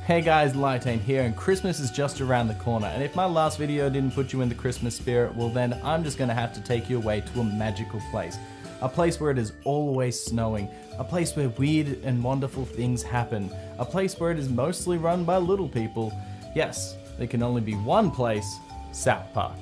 Hey guys, Lytane here, and Christmas is just around the corner, and if my last video didn't put you in the Christmas spirit, well then I'm just gonna have to take you away to a magical place. A place where it is always snowing, a place where weird and wonderful things happen, a place where it is mostly run by little people. Yes, there can only be one place, South Park.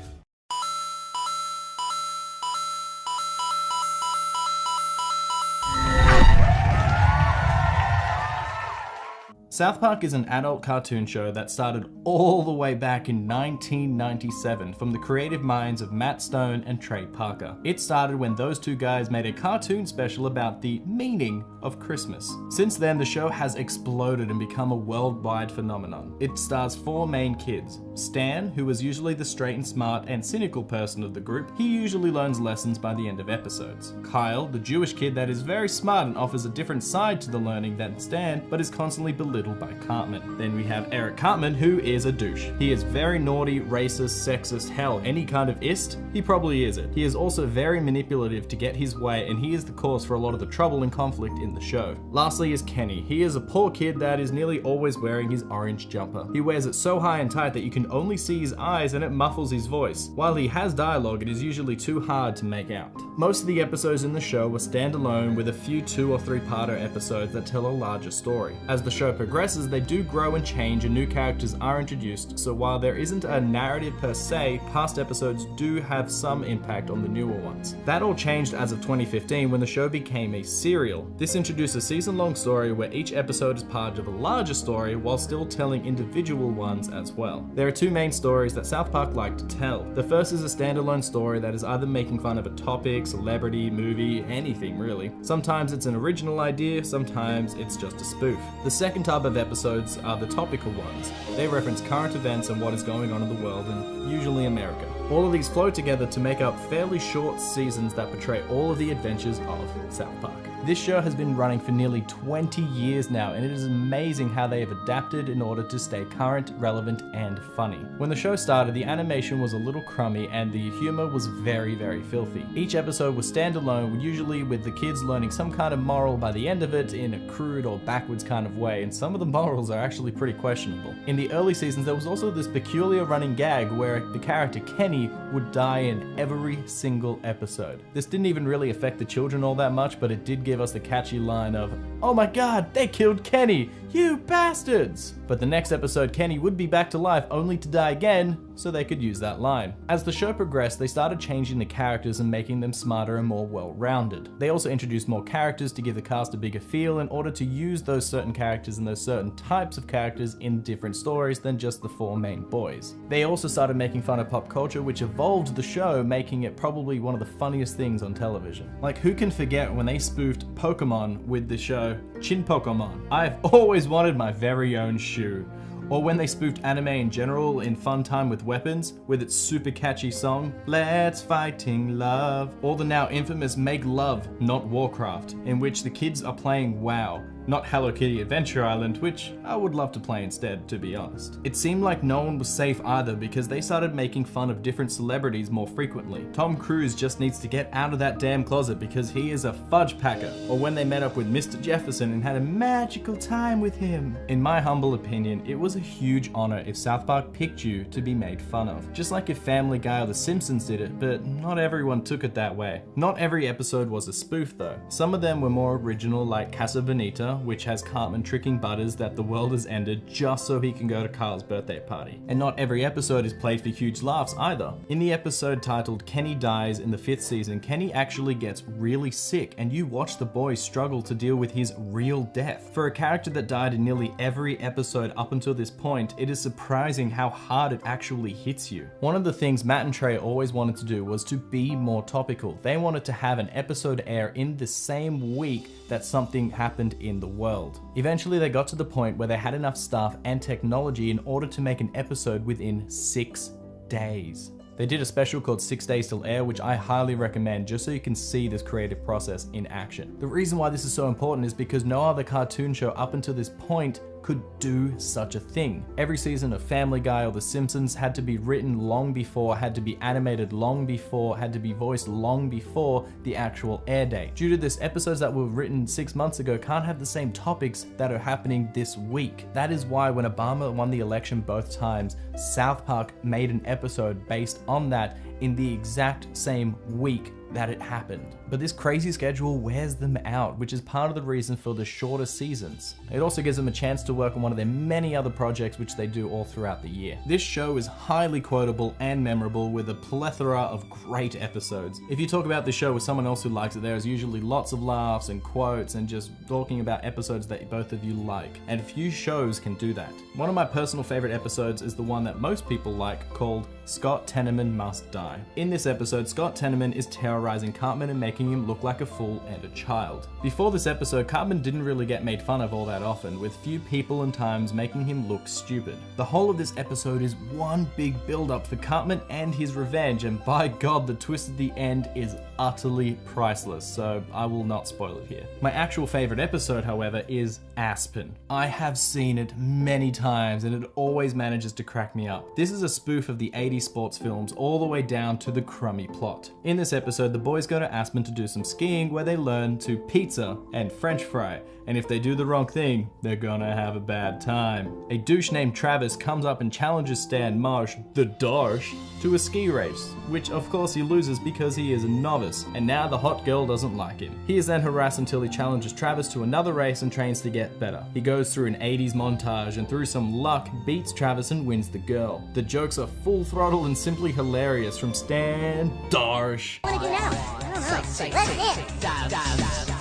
South Park is an adult cartoon show that started all the way back in 1997 from the creative minds of Matt Stone and Trey Parker. It started when those two guys made a cartoon special about the meaning of Christmas. Since then, the show has exploded and become a worldwide phenomenon. It stars four main kids. Stan, who is usually the straight and smart and cynical person of the group, he usually learns lessons by the end of episodes. Kyle, the Jewish kid that is very smart and offers a different side to the learning than Stan, but is constantly belittled by Cartman. Then we have Eric Cartman, who is a douche. He is very naughty, racist, sexist, hell, any kind of ist, he probably is it. He is also very manipulative to get his way, and he is the cause for a lot of the trouble and conflict in the show. Lastly is Kenny. He is a poor kid that is nearly always wearing his orange jumper. He wears it so high and tight that you can only see his eyes and it muffles his voice. While he has dialogue, it is usually too hard to make out. Most of the episodes in the show were standalone, with a few 2 or 3-parter episodes that tell a larger story. As the show progresses, they do grow and change and new characters are introduced, so while there isn't a narrative per se, past episodes do have some impact on the newer ones. That all changed as of 2015 when the show became a serial. This introduced a season-long story where each episode is part of a larger story while still telling individual ones as well. There are two main stories that South Park like to tell. The first is a standalone story that is either making fun of a topic, celebrity, movie, anything really. Sometimes it's an original idea, sometimes it's just a spoof. The second type of episodes are the topical ones. They reference current events and what is going on in the world, and usually America. All of these flow together to make up fairly short seasons that portray all of the adventures of South Park. This show has been running for nearly 20 years now, and it is amazing how they have adapted in order to stay current, relevant, and funny. When the show started, the animation was a little crummy and the humor was very, very filthy. Each episode was standalone, usually with the kids learning some kind of moral by the end of it in a crude or backwards kind of way, and some of the morals are actually pretty questionable. In the early seasons, there was also this peculiar running gag where the character Kenny would die in every single episode. This didn't even really affect the children all that much, but it did give us the catchy line of, "Oh my god, they killed Kenny, you bastards!" But the next episode, Kenny would be back to life only to die again, so they could use that line. As the show progressed, they started changing the characters and making them smarter and more well-rounded. They also introduced more characters to give the cast a bigger feel in order to use those certain characters and those certain types of characters in different stories than just the four main boys. They also started making fun of pop culture, which evolved the show, making it probably one of the funniest things on television. Like, who can forget when they spoofed Pokemon with the show Chin Pokemon? I've always wanted my very own shoe. Or when they spoofed anime in general in Fun Time with Weapons with its super catchy song, Let's Fighting Love. Or the now infamous Make Love, Not Warcraft, in which the kids are playing WoW, not Hello Kitty Adventure Island, which I would love to play instead, to be honest. It seemed like no one was safe either because they started making fun of different celebrities more frequently. Tom Cruise just needs to get out of that damn closet because he is a fudge packer. Or when they met up with Mr. Jefferson and had a magical time with him. In my humble opinion, it was a huge honor if South Park picked you to be made fun of. Just like if Family Guy or The Simpsons did it, but not everyone took it that way. Not every episode was a spoof though. Some of them were more original, like Casa Bonita, which has Cartman tricking Butters that the world has ended just so he can go to Carl's birthday party. And not every episode is played for huge laughs either. In the episode titled Kenny Dies in the 5th season, Kenny actually gets really sick and you watch the boys struggle to deal with his real death. For a character that died in nearly every episode up until this point, it is surprising how hard it actually hits you. One of the things Matt and Trey always wanted to do was to be more topical. They wanted to have an episode air in the same week that something happened in the world. Eventually they got to the point where they had enough staff and technology in order to make an episode within 6 days. They did a special called 6 Days Till Air, which I highly recommend just so you can see this creative process in action. The reason why this is so important is because no other cartoon show up until this point could do such a thing. Every season of Family Guy or The Simpsons had to be written long before, had to be animated long before, had to be voiced long before the actual air date. Due to this, episodes that were written 6 months ago can't have the same topics that are happening this week. That is why when Obama won the election both times, South Park made an episode based on that in the exact same week that it happened. But this crazy schedule wears them out, which is part of the reason for the shorter seasons. It also gives them a chance to work on one of their many other projects which they do all throughout the year. This show is highly quotable and memorable with a plethora of great episodes. If you talk about the show with someone else who likes it, there is usually lots of laughs and quotes and just talking about episodes that both of you like. And few shows can do that. One of my personal favorite episodes is the one that most people like, called Scott Tenorman Must Die. In this episode, Scott Tenorman is terrorizing Cartman and making him look like a fool and a child. Before this episode, Cartman didn't really get made fun of all that often, with few people and times making him look stupid. The whole of this episode is one big build-up for Cartman and his revenge, and by God, the twist at the end is utterly priceless, so I will not spoil it here. My actual favorite episode, however, is Aspen. I have seen it many times and it always manages to crack me up. This is a spoof of the 80s sports films all the way down to the crummy plot. In this episode, the boys go to Aspen to do some skiing where they learn to pizza and french fry, and if they do the wrong thing, they're gonna have a bad time. A douche named Travis comes up and challenges Stan Marsh, the Darsh, to a ski race, which of course he loses because he is a novice, and now the hot girl doesn't like him. He is then harassed until he challenges Travis to another race and trains to get better. He goes through an 80s montage and through some luck beats Travis and wins the girl. The jokes are full throttle and simply hilarious from Stan Darsh. What do you do now? I don't know. Let it in.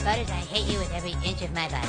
Butters, I hate you with every inch of my body.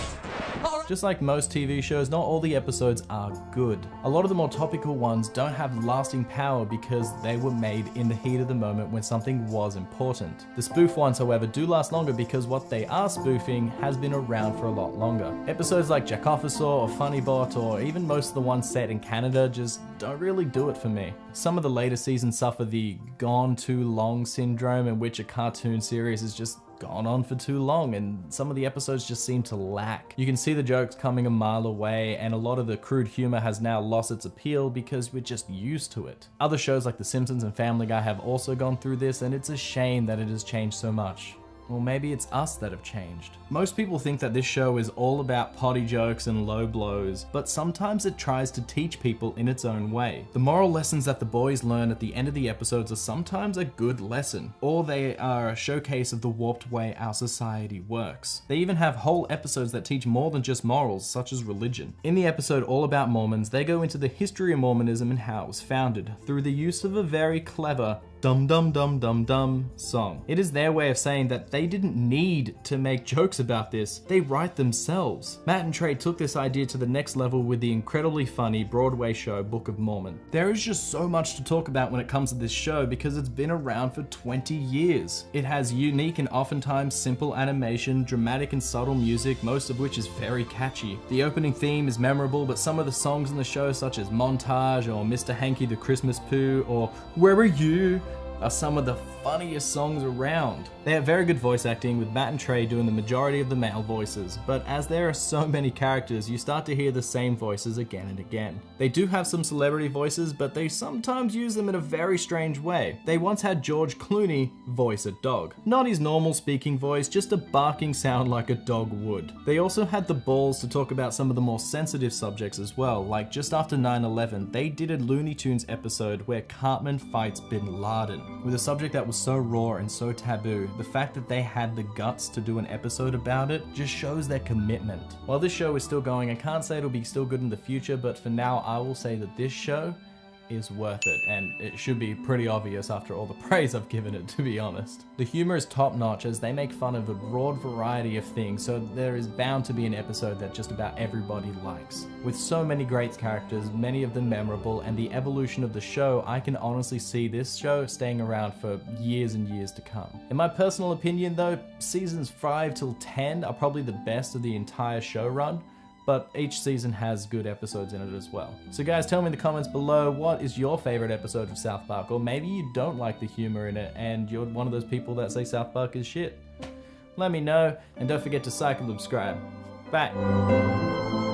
Just like most TV shows, not all the episodes are good. A lot of the more topical ones don't have lasting power because they were made in the heat of the moment when something was important. The spoof ones, however, do last longer because what they are spoofing has been around for a lot longer. Episodes like Jack Officer or Funny Bot, or even most of the ones set in Canada, just don't really do it for me. Some of the later seasons suffer the gone too long syndrome, in which a cartoon series is just gone on for too long and some of the episodes just seem to lack. You can see the jokes coming a mile away, and a lot of the crude humor has now lost its appeal because we're just used to it. Other shows like The Simpsons and Family Guy have also gone through this, and it's a shame that it has changed so much. Or maybe it's us that have changed. Most people think that this show is all about potty jokes and low blows, but sometimes it tries to teach people in its own way. The moral lessons that the boys learn at the end of the episodes are sometimes a good lesson, or they are a showcase of the warped way our society works. They even have whole episodes that teach more than just morals, such as religion. In the episode All About Mormons, they go into the history of Mormonism and how it was founded, through the use of a very clever dum dum dum dum dum song. It is their way of saying that they didn't need to make jokes about this, they write themselves. Matt and Trey took this idea to the next level with the incredibly funny Broadway show Book of Mormon. There is just so much to talk about when it comes to this show because it's been around for 20 years. It has unique and oftentimes simple animation, dramatic and subtle music, most of which is very catchy. The opening theme is memorable, but some of the songs in the show, such as Montage or Mr. Hanky the Christmas Poo or Where Are You?, are some of the funniest songs around. They have very good voice acting, with Matt and Trey doing the majority of the male voices, but as there are so many characters, you start to hear the same voices again and again. They do have some celebrity voices, but they sometimes use them in a very strange way. They once had George Clooney voice a dog. Not his normal speaking voice, just a barking sound like a dog would. They also had the balls to talk about some of the more sensitive subjects as well, like just after 9/11, they did a Looney Tunes episode where Cartman fights Bin Laden. With a subject that was so raw and so taboo, the fact that they had the guts to do an episode about it just shows their commitment. While this show is still going, I can't say it'll be still good in the future, but for now I will say that this show is worth it, and it should be pretty obvious after all the praise I've given it, to be honest. The humor is top notch as they make fun of a broad variety of things, so there is bound to be an episode that just about everybody likes. With so many great characters, many of them memorable, and the evolution of the show, I can honestly see this show staying around for years and years to come. In my personal opinion though, seasons 5 till 10 are probably the best of the entire show run, but each season has good episodes in it as well. So guys, tell me in the comments below, what is your favorite episode of South Park? Or maybe you don't like the humor in it and you're one of those people that say South Park is shit. Let me know, and don't forget to like and subscribe. Bye.